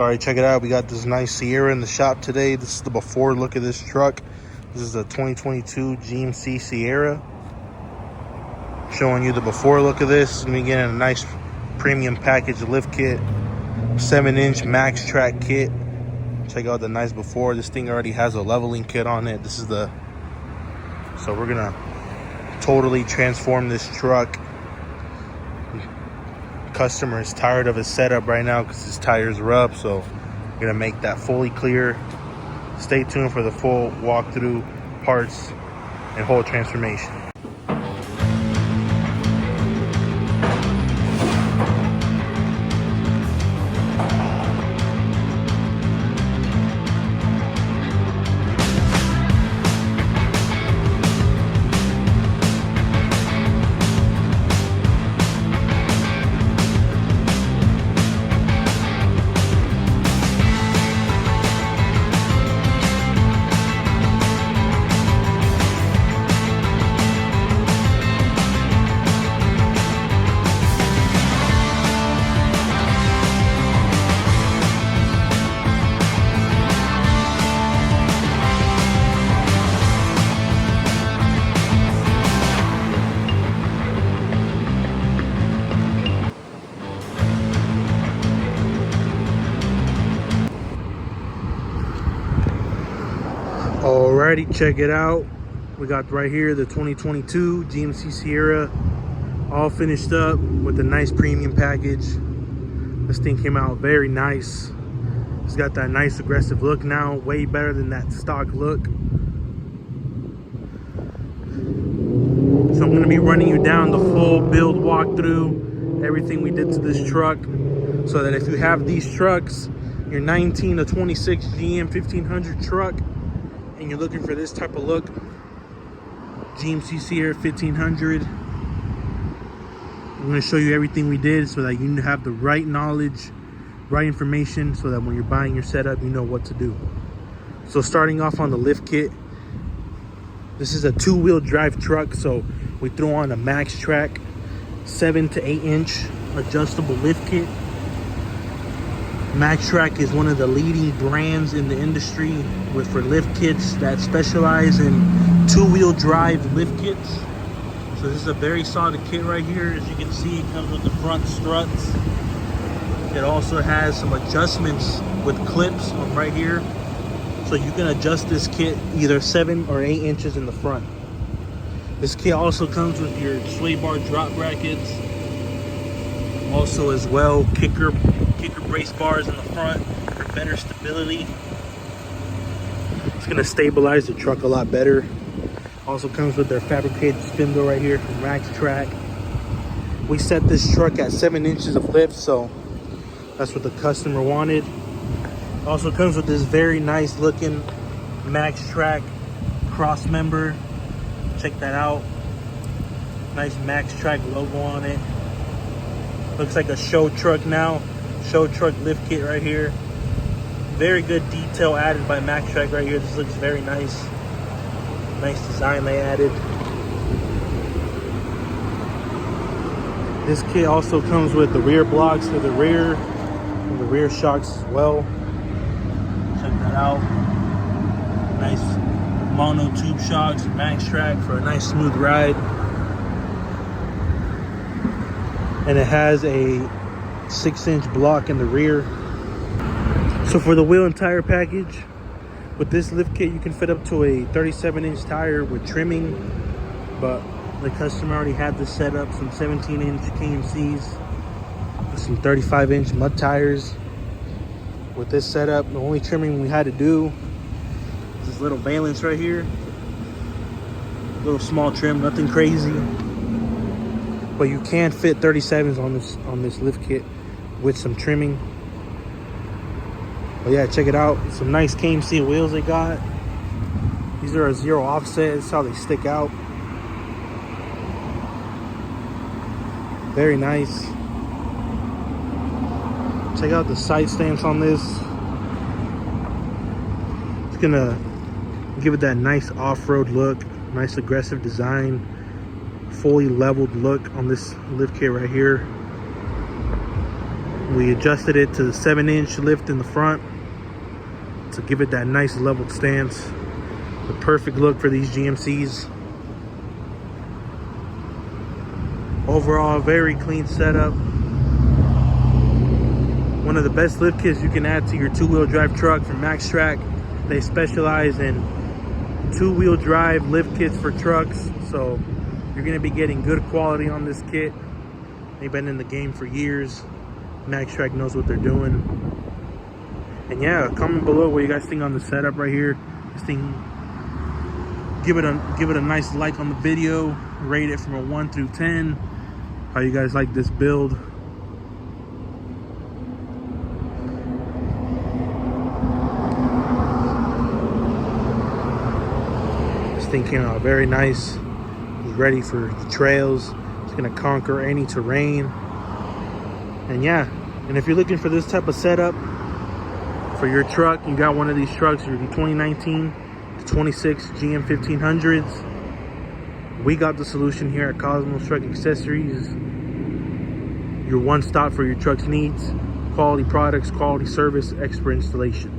All right, check it out. We got this nice Sierra in the shop today. This is the before look of this truck. This is a 2022 GMC Sierra. Showing you the before look of this. And we getting a nice premium package lift kit, 7-inch Maxtrac kit. Check out the nice before. This thing already has a leveling kit on it. This is the, so we're gonna totally transform this truck. Customer is tired of his setup right now because his tires are up, so we're gonna make that fully clear. Stay tuned for the full walkthrough, parts, and whole transformation. Alrighty, check it out. We got right here the 2022 GMC Sierra, all finished up with a nice premium package. This thing came out very nice. It's got that nice aggressive look now, way better than that stock look. So I'm gonna be running you down the full build walkthrough, everything we did to this truck, so that if you have these trucks, your 19 to 26 GM 1500 truck, and you're looking for this type of look, GMC Sierra 1500, I'm going to show you everything we did so that you have the right knowledge, right information, so that when you're buying your setup, you know what to do. So starting off on the lift kit, this is a 2-wheel drive truck, so we threw on a Maxtrac 7 to 8 inch adjustable lift kit. Maxtrac is one of the leading brands in the industry for lift kits that specialize in 2-wheel drive lift kits. So this is a very solid kit right here. As you can see, it comes with the front struts. It also has some adjustments with clips on right here. So you can adjust this kit either 7 or 8 inches in the front. This kit also comes with your sway bar drop brackets. Also as well, kicker brace bars in the front for better stability. It's gonna stabilize the truck a lot better. Also comes with their fabricated spindle right here from Maxtrac. We set this truck at 7 inches of lift, so that's what the customer wanted. Also comes with this very nice looking Maxtrac cross member. Check that out. Nice Maxtrac logo on it. Looks like a show truck now. Show truck lift kit right here. Very good detail added by Maxtrac right here. This looks very nice. Nice design they added. This kit also comes with the rear blocks for the rear and the rear shocks as well. Check that out. Nice mono tube shocks, Maxtrac for a nice smooth ride. And it has a 6-inch block in the rear. So for the wheel and tire package, with this lift kit you can fit up to a 37-inch tire with trimming, but the customer already had this set up, some 17-inch KMCs with some 35-inch mud tires. With this setup, the only trimming we had to do is this little valance right here. Little small trim, nothing crazy. But you can fit 37s on this lift kit with some trimming. But yeah, check it out. Some nice KMC wheels they got. These are a 0 offset. That's how they stick out. Very nice. Check out the side stance on this. It's gonna give it that nice off-road look, nice aggressive design. Fully leveled look on this lift kit right here. We adjusted it to the 7-inch lift in the front to give it that nice leveled stance. The perfect look for these GMCs. Overall, very clean setup. One of the best lift kits you can add to your two-wheel drive truck from Maxtrac. They specialize in two-wheel drive lift kits for trucks, so you're going to be getting good quality on this kit. They've been in the game for years. Maxtrac knows what they're doing. And yeah, comment below what you guys think on the setup right here. This thing, give it a nice like on the video. Rate it from a 1 through 10. How you guys like this build? This thing came out very nice. It's ready for the trails. It's gonna conquer any terrain. And yeah, and if you're looking for this type of setup for your truck, you got one of these trucks, your 2019 to 26 GM 1500s, we got the solution here at Cosmos Truck Accessories. Your one stop for your truck's needs, quality products, quality service, expert installation.